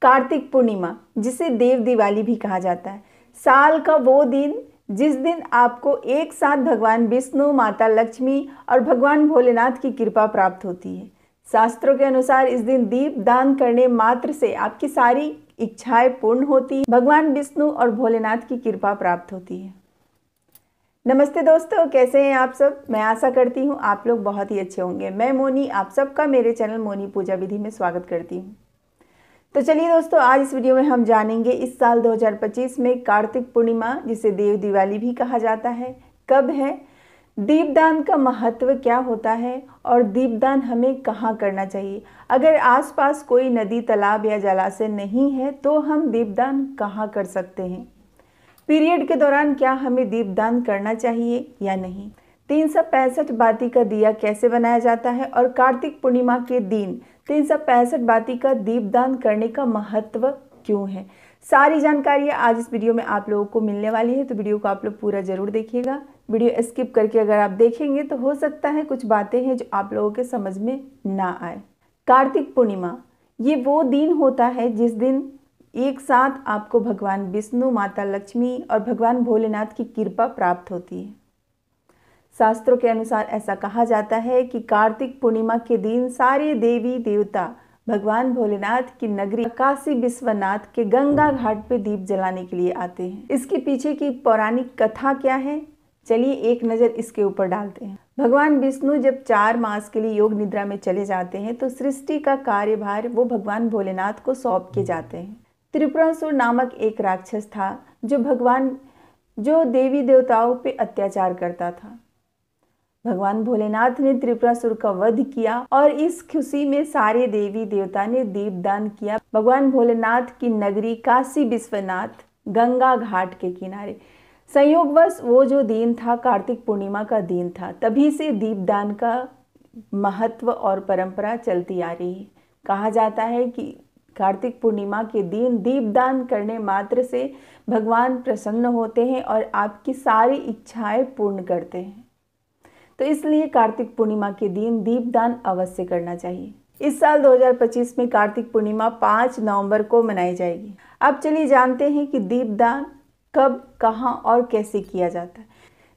कार्तिक पूर्णिमा, जिसे देव दिवाली भी कहा जाता है, साल का वो दिन जिस दिन आपको एक साथ भगवान विष्णु, माता लक्ष्मी और भगवान भोलेनाथ की कृपा प्राप्त होती है। शास्त्रों के अनुसार इस दिन दीप दान करने मात्र से आपकी सारी इच्छाएं पूर्ण होती है, भगवान विष्णु और भोलेनाथ की कृपा प्राप्त होती है। नमस्ते दोस्तों, कैसे हैं आप सब। मैं आशा करती हूँ आप लोग बहुत ही अच्छे होंगे। मैं मोनी आप सबका मेरे चैनल मोनी पूजा विधि में स्वागत करती हूँ। तो चलिए दोस्तों, आज इस वीडियो में हम जानेंगे इस साल 2025 में कार्तिक पूर्णिमा, जिसे देव दिवाली भी कहा जाता है, कब है, दीपदान का महत्व क्या होता है और दीपदान हमें कहाँ करना चाहिए। अगर आसपास कोई नदी, तालाब या जलाशय नहीं है तो हम दीपदान कहाँ कर सकते हैं। पीरियड के दौरान क्या हमें दीपदान करना चाहिए या नहीं। 365 बाती का दिया कैसे बनाया जाता है और कार्तिक पूर्णिमा के दिन 365 बाती का दीपदान करने का महत्व क्यों है। सारी जानकारियाँ आज इस वीडियो में आप लोगों को मिलने वाली है, तो वीडियो को आप लोग पूरा जरूर देखिएगा। वीडियो स्किप करके अगर आप देखेंगे तो हो सकता है कुछ बातें हैं जो आप लोगों के समझ में ना आए। कार्तिक पूर्णिमा ये वो दिन होता है जिस दिन एक साथ आपको भगवान विष्णु, माता लक्ष्मी और भगवान भोलेनाथ की कृपा प्राप्त होती है। शास्त्रों के अनुसार ऐसा कहा जाता है कि कार्तिक पूर्णिमा के दिन सारे देवी देवता भगवान भोलेनाथ की नगरी काशी विश्वनाथ के गंगा घाट पे दीप जलाने के लिए आते हैं। इसके पीछे की पौराणिक कथा क्या है, चलिए एक नज़र इसके ऊपर डालते हैं। भगवान विष्णु जब 4 मास के लिए योग निद्रा में चले जाते हैं तो सृष्टि का कार्यभार वो भगवान भोलेनाथ को सौंप के जाते हैं। त्रिपुरासुर नामक एक राक्षस था जो देवी देवताओं पे अत्याचार करता था। भगवान भोलेनाथ ने त्रिपुरासुर का वध किया और इस खुशी में सारे देवी देवता ने दीपदान किया भगवान भोलेनाथ की नगरी काशी विश्वनाथ गंगा घाट के किनारे। संयोगवश वो जो दिन था कार्तिक पूर्णिमा का दिन था, तभी से दीपदान का महत्व और परंपरा चलती आ रही है। कहा जाता है कि कार्तिक पूर्णिमा के दिन दीपदान करने मात्र से भगवान प्रसन्न होते हैं और आपकी सारी इच्छाएं पूर्ण करते हैं। तो इसलिए कार्तिक पूर्णिमा के दिन दीपदान अवश्य करना चाहिए। इस साल 2025 में कार्तिक पूर्णिमा 5 नवंबर को मनाई जाएगी। अब चलिए जानते हैं कि दीपदान कब, कहाँ और कैसे किया जाता है।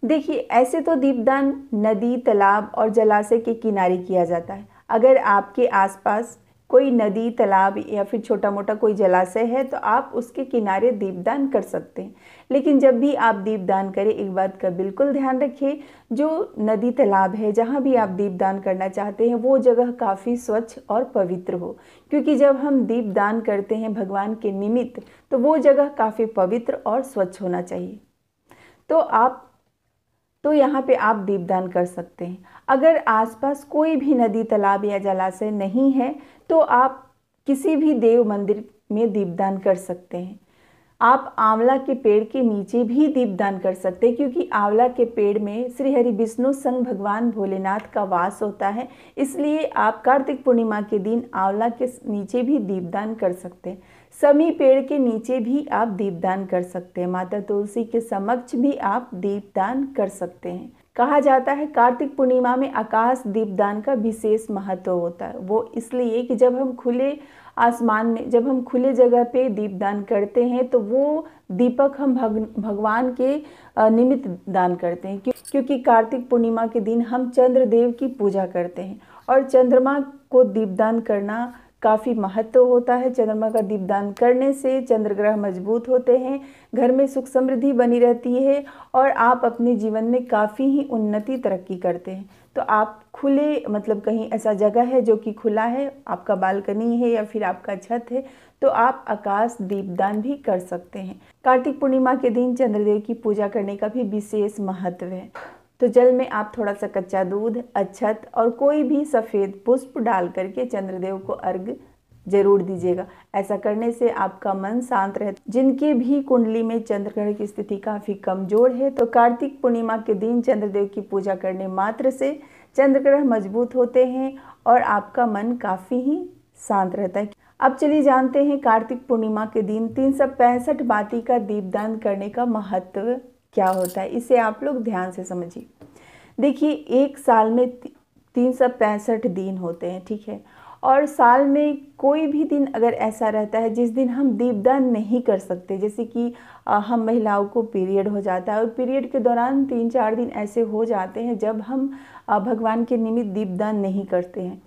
देखिए, ऐसे तो दीपदान नदी, तालाब और जलाशय के किनारे किया जाता है। अगर आपके आसपास कोई नदी, तालाब या फिर छोटा मोटा कोई जलाशय है तो आप उसके किनारे दीपदान कर सकते हैं। लेकिन जब भी आप दीपदान करें, एक बात का बिल्कुल ध्यान रखें, जो नदी, तालाब है, जहाँ भी आप दीपदान करना चाहते हैं वो जगह काफ़ी स्वच्छ और पवित्र हो, क्योंकि जब हम दीपदान करते हैं भगवान के निमित्त तो वो जगह काफ़ी पवित्र और स्वच्छ होना चाहिए। तो यहाँ पे आप दीपदान कर सकते हैं। अगर आसपास कोई भी नदी, तालाब या जलाशय नहीं है तो आप किसी भी देव मंदिर में दीपदान कर सकते हैं। आप आंवला के पेड़ के नीचे भी दीपदान कर सकते हैं, क्योंकि आंवला के पेड़ में श्री हरि विष्णु संग भगवान भोलेनाथ का वास होता है। इसलिए आप कार्तिक पूर्णिमा के दिन आंवला के नीचे भी दीपदान कर सकते हैं। समी पेड़ के नीचे भी आप दीपदान कर सकते हैं। माता तुलसी के समक्ष भी आप दीपदान कर सकते हैं। कहा जाता है कार्तिक पूर्णिमा में आकाश दीपदान का विशेष महत्व होता है। वो इसलिए कि जब हम खुले आसमान में, जब हम खुले जगह पे दीपदान करते हैं तो वो दीपक हम भगवान के निमित्त दान करते हैं, क्योंकि कार्तिक पूर्णिमा के दिन हम चंद्रदेव की पूजा करते हैं और चंद्रमा को दीपदान करना काफ़ी महत्व होता है। चंद्रमा का दीपदान करने से चंद्र ग्रह मजबूत होते हैं, घर में सुख समृद्धि बनी रहती है और आप अपने जीवन में काफ़ी ही उन्नति, तरक्की करते हैं। तो आप खुले, मतलब कहीं ऐसा जगह है जो कि खुला है, आपका बालकनी है या फिर आपका छत है, तो आप आकाश दीपदान भी कर सकते हैं। कार्तिक पूर्णिमा के दिन चंद्रदेव की पूजा करने का भी विशेष महत्व है। तो जल में आप थोड़ा सा कच्चा दूध, अक्षत और कोई भी सफ़ेद पुष्प डाल करके चंद्रदेव को अर्घ जरूर दीजिएगा। ऐसा करने से आपका मन शांत रहता है। जिनके भी कुंडली में चंद्रग्रहण की स्थिति काफ़ी कमज़ोर है तो कार्तिक पूर्णिमा के दिन चंद्रदेव की पूजा करने मात्र से चंद्रग्रह मजबूत होते हैं और आपका मन काफ़ी ही शांत रहता है। अब चलिए जानते हैं कार्तिक पूर्णिमा के दिन 365 बाती का दीपदान करने का महत्व क्या होता है। इसे आप लोग ध्यान से समझिए। देखिए, एक साल में 365 दिन होते हैं, ठीक है, और साल में कोई भी दिन अगर ऐसा रहता है जिस दिन हम दीपदान नहीं कर सकते, जैसे कि हम महिलाओं को पीरियड हो जाता है और पीरियड के दौरान 3-4 दिन ऐसे हो जाते हैं जब हम भगवान के निमित्त दीपदान नहीं करते हैं,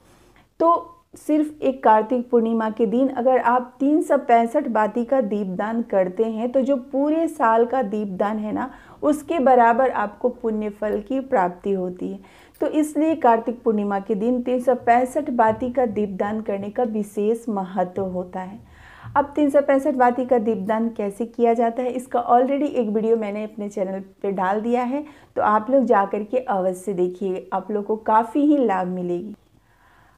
तो सिर्फ एक कार्तिक पूर्णिमा के दिन अगर आप 365 बाती का दीपदान करते हैं तो जो पूरे साल का दीपदान है ना, उसके बराबर आपको पुण्य फल की प्राप्ति होती है। तो इसलिए कार्तिक पूर्णिमा के दिन 365 बाती का दीपदान करने का विशेष महत्व होता है। अब 365 बाती का दीपदान कैसे किया जाता है, इसका ऑलरेडी एक वीडियो मैंने अपने चैनल पे डाल दिया है, तो आप लोग जा कर के अवश्य देखिए, आप लोग को काफ़ी ही लाभ मिलेगी।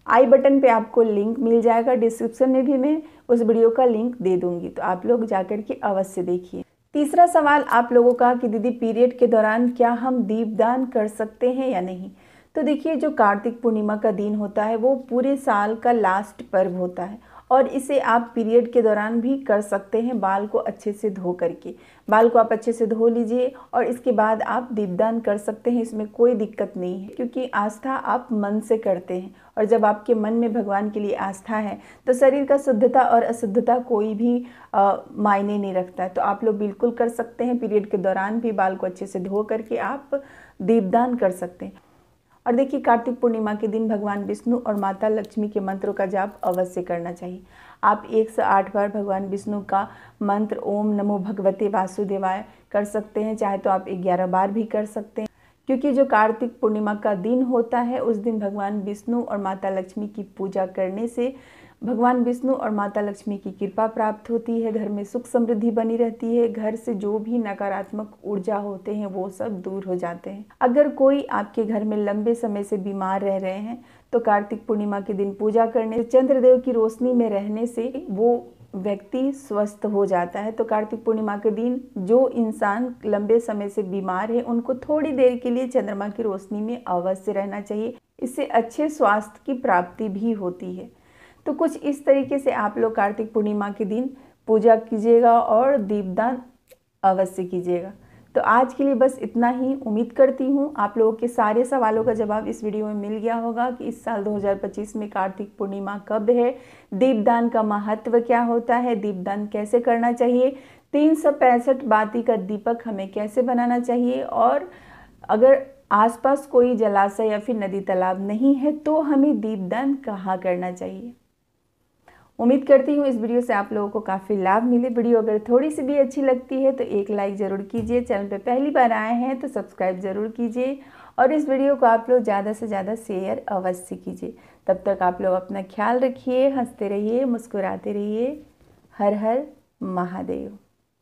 आई बटन पे आपको लिंक मिल जाएगा, डिस्क्रिप्शन में भी मैं उस वीडियो का लिंक दे दूंगी, तो आप लोग जाकर के अवश्य देखिए। तीसरा सवाल आप लोगों का कि दीदी पीरियड के दौरान क्या हम दीपदान कर सकते हैं या नहीं। तो देखिए, जो कार्तिक पूर्णिमा का दिन होता है वो पूरे साल का लास्ट पर्व होता है और इसे आप पीरियड के दौरान भी कर सकते हैं। बाल को अच्छे से धो करके, बाल को आप अच्छे से धो लीजिए और इसके बाद आप दीपदान कर सकते हैं, इसमें कोई दिक्कत नहीं है, क्योंकि आस्था आप मन से करते हैं और जब आपके मन में भगवान के लिए आस्था है तो शरीर का शुद्धता और अशुद्धता कोई भी मायने नहीं रखता है। तो आप लोग बिल्कुल कर सकते हैं, पीरियड के दौरान भी बाल को अच्छे से धो करके आप दीपदान कर सकते हैं। और देखिए, कार्तिक पूर्णिमा के दिन भगवान विष्णु और माता लक्ष्मी के मंत्रों का जाप अवश्य करना चाहिए। आप 108 बार भगवान विष्णु का मंत्र ओम नमो भगवते वासुदेवाय कर सकते हैं, चाहे तो आप 11 बार भी कर सकते हैं, क्योंकि जो कार्तिक पूर्णिमा का दिन होता है उस दिन भगवान विष्णु और माता लक्ष्मी की पूजा करने से भगवान विष्णु और माता लक्ष्मी की कृपा प्राप्त होती है, घर में सुख समृद्धि बनी रहती है, घर से जो भी नकारात्मक ऊर्जा होते हैं वो सब दूर हो जाते हैं। अगर कोई आपके घर में लंबे समय से बीमार रह रहे हैं तो कार्तिक पूर्णिमा के दिन पूजा करने से, चंद्रदेव की रोशनी में रहने से वो व्यक्ति स्वस्थ हो जाता है। तो कार्तिक पूर्णिमा के दिन जो इंसान लंबे समय से बीमार है उनको थोड़ी देर के लिए चंद्रमा की रोशनी में अवश्य रहना चाहिए, इससे अच्छे स्वास्थ्य की प्राप्ति भी होती है। तो कुछ इस तरीके से आप लोग कार्तिक पूर्णिमा के दिन पूजा कीजिएगा और दीपदान अवश्य कीजिएगा। तो आज के लिए बस इतना ही। उम्मीद करती हूँ आप लोगों के सारे सवालों का जवाब इस वीडियो में मिल गया होगा कि इस साल 2025 में कार्तिक पूर्णिमा कब है, दीपदान का महत्व क्या होता है, दीपदान कैसे करना चाहिए, 365 बाती का दीपक हमें कैसे बनाना चाहिए, और अगर आसपास कोई जलाशय या फिर नदी तालाब नहीं है तो हमें दीपदान कहाँ करना चाहिए। उम्मीद करती हूँ इस वीडियो से आप लोगों को काफ़ी लाभ मिले। वीडियो अगर थोड़ी सी भी अच्छी लगती है तो एक लाइक ज़रूर कीजिए, चैनल पे पहली बार आए हैं तो सब्सक्राइब ज़रूर कीजिए और इस वीडियो को आप लोग ज़्यादा से ज़्यादा शेयर अवश्य कीजिए। तब तक आप लोग अपना ख्याल रखिए, हंसते रहिए, मुस्कुराते रहिए। हर हर महादेव।